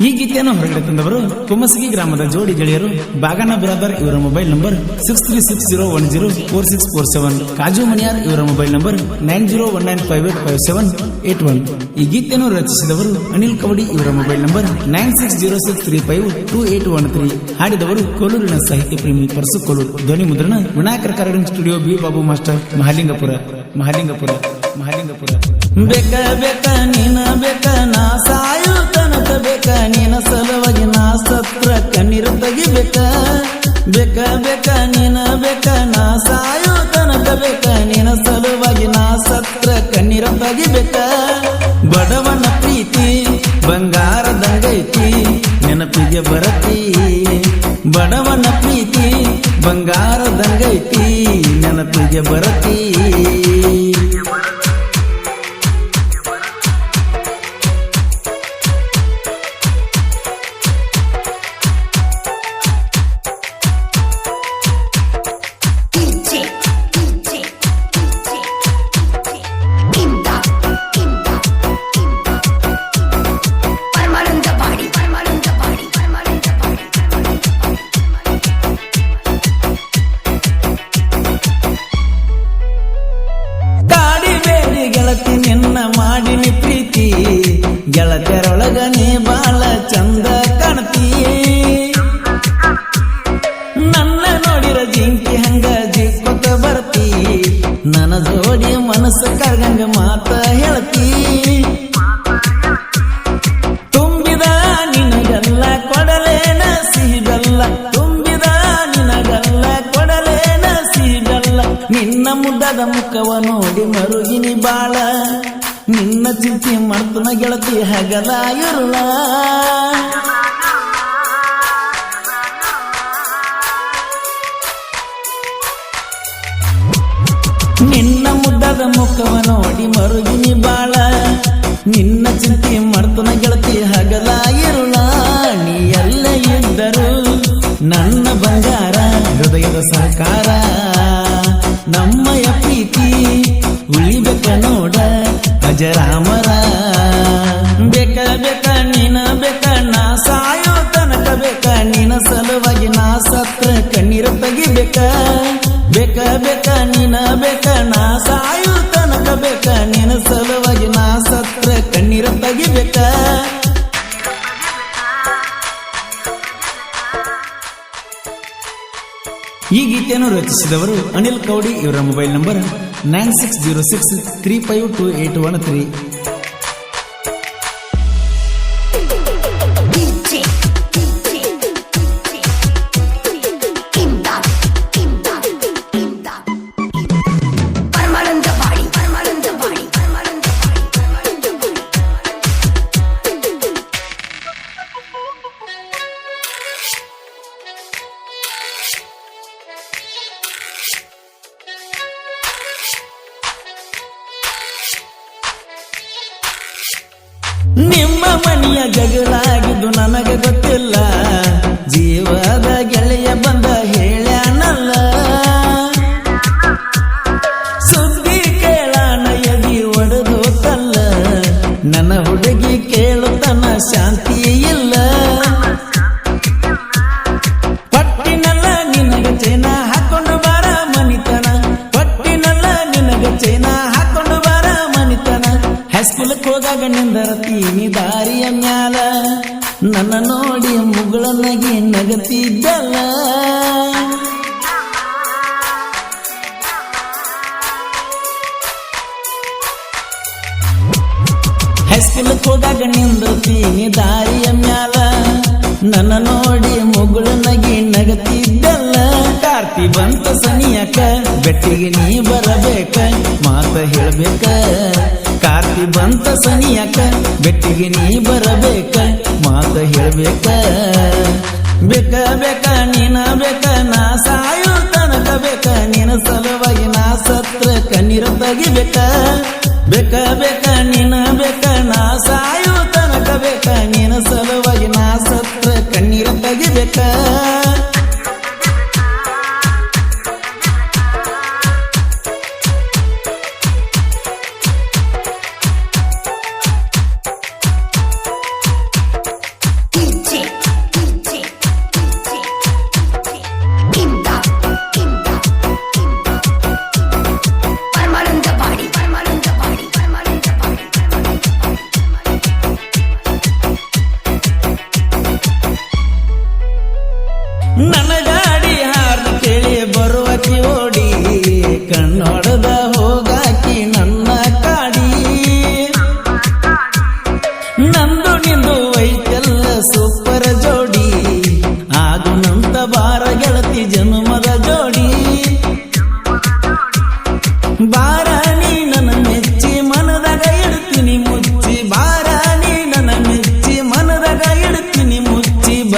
ಈ ಗೀತೆಯನ್ನು ಹೊರಗಡೆ ತಂದವರು ಕುಮಸಗಿ ಗ್ರಾಮದ ಜೋಡಿ ಗೆಳೆಯರು ಬಾಗಣ್ಣ ಬ್ರದರ್. ಇವರ ಮೊಬೈಲ್ ನಂಬರ್ 6360104647. ಕಾಜು ಮಣಿಯಾರ್ ಇವರ ಮೊಬೈಲ್ ನಂಬರ್ 9019585781. ಈ ಗೀತೆಯನ್ನು ರಚಿಸಿದವರು ಅನಿಲ್ ಕವಡಿ ಇವರ ಮೊಬೈಲ್ ನಂಬರ್ 9606352813. ಹಾಡಿದವರು ಕೋಲೂರಿನ ಸಾಹಿತ್ಯ ಪ್ರೇಮಿ ಪರಸು ಕೋಲೂರು. ಧ್ವನಿ ಮುದ್ರಣ Vinayaka recording studio B Babu master Mahalingapura. ಬೇಕ ಬೇಕ ನೀನ ಬೇಕ ನಾ ಸಾಯು ತನಕ ಬೇಕ ನೀನ ಸಲುವಾಗಿ ನಾ ಸತ್ರ ಕಣ್ಣೀರು ತೆಗಿಬೇಕ. ಬೇಕ ಬೇಕ ನೀನ ಬೇಕ ನಾ ಸಾಯು ತನಕ ಬೇಕ ನೀನ ಸಲುವಾಗಿ ನಾ ಸತ್ರ ಕಣ್ಣೀರು ತೆಗಿಬೇಕ. ಬಡವನ ಪ್ರೀತಿ ಬಂಗಾರದಂಗೈತಿ ನೆನಪಿಗೆ ಬರತಿ. ಬಡವನ ಪ್ರೀತಿ ಬಂಗಾರದಂಗೈತಿ ನೆನಪಿಗೆ ಬರತಿ. ನಿನ್ನ ಮಾಡಿನಿ ಪ್ರೀತಿ ಗೆಳತಿಯರೊಳಗ ನೀ ಬಾಳ ಚಂದ ಕಾಣ್ತಿ. ನನ್ನ ನೋಡಿರ ಜಿಂಕಿ ಹಂಗ ಜಿಕ್ಕೊತ ಬರ್ತಿ. ನನ್ನ ಜೋಡಿ ಮನಸ್ಸು ಕರ್ಗಂಗ ಮಾತ ಹೇಳ್ತಿ. ತುಂಬಿದ ನಿನಗೆಲ್ಲ ಕೊಡಲೇನ ಸಿಹಿ ಬೆಲ್ಲ. ತುಂಬಿದ ನಿನಗೆಲ್ಲ ಕೊಡಲೇನ ಸಿಹಿ ಬೆಲ್ಲ. ನಿನ್ನ ಮುದ್ದದ ಮುಖವ ನೋಡಿ ಮರುಗಿನಿ ಬಾಳ. ನಿನ್ನ ಚಿಂತೆ ಮಾಡ್ತನ ಗೆಳತಿ ಹಗಲ ಇರುಳ. ನಿನ್ನ ಮುದ್ದದ ಮುಖವ ನೋಡಿ ಮರುಗಿನಿ ಬಾಳ. ನಿನ್ನ ಚಿಂತೆ ಮಾಡ್ತನ ಗೆಳತಿ ಹಗಲ ಇರುಳ. ನೀ ಎಲ್ಲ ಇದ್ದರು ನನ್ನ ಬಂಗಾರ ಹೃದಯದ ಸಹಕಾರ. ನಮ್ಮಯ ಪ್ರೀತಿ ಉಳಿಬೇಕ ನೋಡ ಅಜರಾಮರ. ಬೇಕ ಬೇಕ ನೀನ ಬೇಕ ನಾ ಸಾಯೋ ತನಕ ಬೇಕ ನೀನ ಸಲುವಾಗಿ ನಾ ಸತ್ರ ಕಣ್ಣೀರು ತೆಗಿಬೇಕ. ಬೇಕ ಬೇಕ ನೀನ ಬೇಕ ನಾ ಸಾಯೋ ತನಕ ಬೇಕ ನೀನ ಸಲುವಾಗಿ ನಾ ಸತ್ರ ಕಣ್ಣೀರು ತೆಗಿಬೇಕ. ಈ ಗೀತೆಯನ್ನು ರಚಿಸಿದವರು ಅನಿಲ್ ಕೌಡಿ. ಇವರ ಮೊಬೈಲ್ ನಂಬರ್ 9606352813. ನಿಮ್ಮ ಮನೆಯ ಜಗಳಾಗಿದ್ದು ನನಗೆ ಗೊತ್ತಿಲ್ಲ. ಜೀವದ ಗೆಳೆಯ ಬಂದ ಹೇಳ್ಯಾನಲ್ಲ. ಸುದ್ದಿ ಕೇಳಾನ ಎದಿ ಒಡೆದೋತಲ್ಲ. ನನ್ನ ಹುಡುಗಿ ಕೇಳುತ್ತನ ಶಾಂತಿ ಇಲ್ಲ. ಪಟ್ಟಿನಲ್ಲ ನಿನಗೆ ಚೈನ ಹಾಕೊಂಡು ಬಾರ ಮನಿತನ. ಪಟ್ಟಿನಲ್ಲ ನಿನಗೆ ಚೈನ ಹಾಕೊಂಡು ಬಾರ ಮನಿತನ. ಹೈಸ್ಕೂಲಕ್ಕೆ ಹೋಗಾಗ ನಿಂದರತೀನಿ ದಾರಿಯ ಮ್ಯಾಲ. ನನ್ನ ನೋಡಿ ಮುಗಳನಾಗಿ ನಗತಿದ್ದಲ್ಲ. ಹೈಸ್ಕೂಲಕ್ಕೆ ಹೋಗಾಗ ನಿಂದರತೀನಿ ದಾರಿಯ ಮ್ಯಾಲ. ನನ್ನ ನೋಡಿ ಮುಗಳನಾಗಿ ನಗತಿದ್ದಲ್ಲ. ಕಾರ್ತಿ ಬಂತ ಸನಿಯಕ ಬೆಟ್ಟಿಗೆ ನೀ ಬರಬೇಕ ಮಾತ ಹೇಳ್ಬೇಕ. ಕಾರ್ತಿ ಬಂತ ಸನಿಯಕ ಬೆಟ್ಟಿಗೆ ನೀ ಬರಬೇಕ ಮಾತ ಹೇಳ್ಬೇಕ. ಬೇಕ ಬೇಕ ನೀನ ಬೇಕ ನಾ ಸಾಯೋ ತನಕ ಬೇಕ ನೀನ ಸಲುವಾಗಿ ನಾ ಸತ್ರ ಕಣ್ಣೀರು ತೆಗಿಬೇಕ. ಬೇಕ ಬೇಕ ನೀನ ಬೇಕ ನಾ ಸಾಯೋ ತನಕ ಬೇಕ ನೀನ ಸಲುವಾಗಿ ನಾ ಸತ್ರ ಕಣ್ಣೀರು ತೆಗಿಬೇಕ.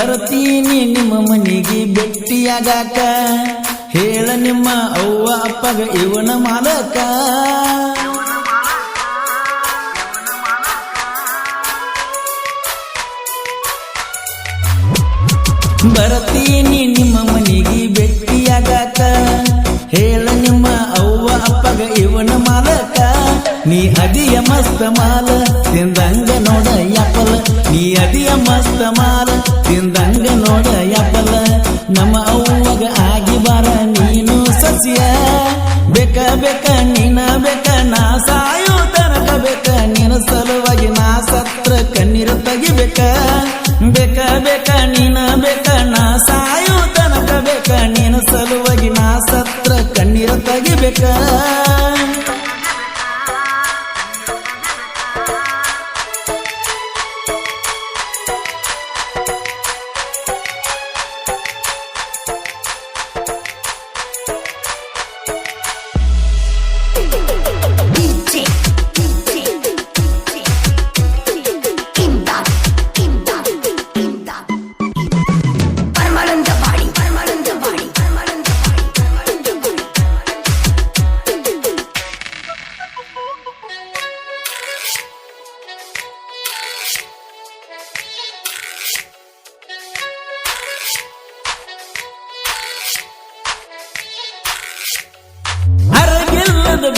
ಬರ್ತೀನಿ ನಿಮ್ಮ ಮನೆಗೆ ಭೇಟಿಯಾಗಾಕ ಹೇಳ ನಿಮ್ಮ ಅವ್ವ ಅಪ್ಪಗ ಇವನ ಮಾಲಕ ಬರ್ತೀನಿ ನಿಮ್ಮ ಮನೆಗೆ ಭೇಟಿಯಾಗಾಕ ಹೇಳ ನಿಮ್ಮ ಅವ್ವ ಅಪ್ಪಗ ಇವನ ಮಾಲಕ ನೀ ಅದಿಯ ಮಸ್ತ ಮಾಲ ತಿಂದಂಗ ನೋಡ ಯಪ್ಪಲ ನೀ ಅದಿಯ ಮಸ್ತ ಮಾಲ ತಿಂದಂಗ ನೋಡ ಯಪ್ಪಲ ನಮ್ಮ ಅವ್ವಗ ಆಗಿ ಬಾರ ನೀನು ಸಸ್ಯ ಬೇಕ ಬೇಕ ನೀನ ಬೇಕ ನಾ ಸಾಯೋ ತನಕ ಬೇಕ ನಿನ್ನ ಸಲುವಾಗಿ ನಾ ಸತ್ರ ಕಣ್ಣೀರ ತೆಗಿಬೇಕ ಬೇಕ ಬೇಕ ನೀನ ಬೇಕ ನಾ ಸಾಯೋ ತನಕ ಬೇಕ ನಿನ್ನ ಸಲುವಾಗಿ ನಾ ಸತ್ರ ಕಣ್ಣೀರ ತೆಗಿಬೇಕ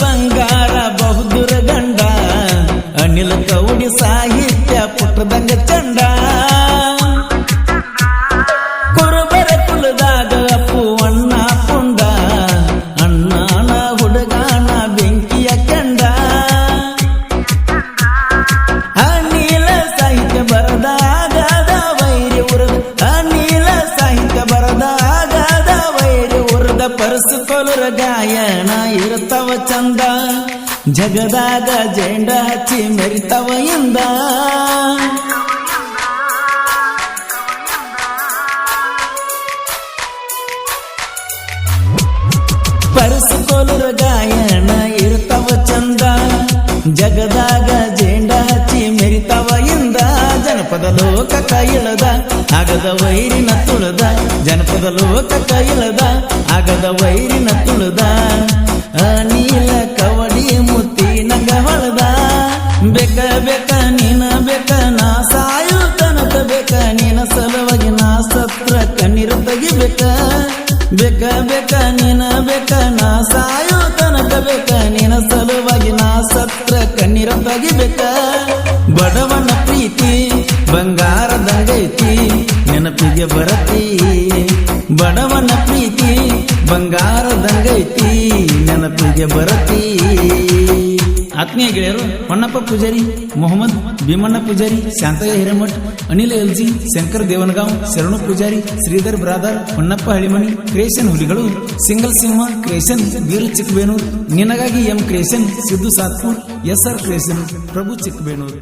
ಬಂಗಾರ ಬಹುದೂರ ಗಂಡ ಅನಿಲ ಕೌಡಿ ಸಾಹಿತ್ಯ ಪುಟ್ಟದಂಗ ಚಂಡ ಕುರುಬರ ಕುಲದಾಗ ಅಪ್ಪು ಅಣ್ಣ ಪುಂಡ ಅಣ್ಣನ ಹುಡುಗಾನ ಬೆಂಕಿಯ ಕಂಡ ಅನಿಲ ಸಾಹಿತ್ಯ ಬರದಾಗದ ವೈರಿ ಉರದ ಅನಿಲ ಸಾಹಿತ್ಯ ಬರದಾಗದ ವೈರಿ ಉರದ ಪರಸು ಕೊಲರ ಗಾಯನ ಇರುತ್ತವ ಚಂದ ಜಗದಾಗ ಜೆಂಡ ಹಚ್ಚಿ ಮೆರಿತವ ಎಂದ ಪರಸುಕೋಲರ ಗಾಯನ ಇರುತ್ತವ ಚಂದ ಜಗದಾಗ ಜೆಂಡ ಹಚ್ಚಿ ಮೆರಿತವ ಎಂದ ಜನಪದ ಲೋಕ ಕೈಳದ ಆಗದ ವೈರಿನ ತುಳದ ಜನಪದ ಲೋಕ ಕೈಳದ ಆಗದ ವೈರಿನ ತುಳದ ಅನಿಲ ಕವಡಿ ಮುತ್ತಿ ನಂಗ ಹೊಳದ ಬೇಕ ಬೇಕ ನೀನ ಬೇಕ ನಾ ಸಾಯೋ ತನಕ ಬೇಕ ನಿನ್ನ ಸಲುವಾಗಿ ನಾ ಸತ್ರ ಕಣ್ಣೀರ ತೆಗಿಬೇಕ ಬೇಕ ಬೇಕ ನೀನ ಬೇಕ ನಾ ಸಾಯೋ ತನಕ ಬೇಕ ನಿನ್ನ ಸಲುವಾಗಿ ನಾ ಸತ್ರ ಕಣ್ಣೀರ ತೆಗಿಬೇಕ ಬಡವನ ಪ್ರೀತಿ ಬಂಗಾರದಂಗೈತಿ ನೆನಪಿಗೆ ಬರತಿ ಬಡವನ ಪ್ರೀತಿ ಬಂಗಾರದಂಗೈತಿ ನೆನಪಿಗೆ ಬರತಿ ಆತ್ಮೀಯ ಗೆಳೆಯರು Honnappa Pujari Mohammed Bheemanna Pujari Shantayya Hiremath Anil LG Shankar Devanagaon Sharanu Pujari Sridhar brother Honnappa Halimani creation ಹುಲಿಗಳು ಸಿಂಗಲ್ ಸಿಂಹ ಕ್ರಿಯೇಷನ್ ವೀರು ಚಿಕ್ಕಬೇನೂರ್ ನಿನಗಾಗಿ M creation Siddu Satpur S R creation Prabhu ಚಿಕ್ಕಬೇನೂರ್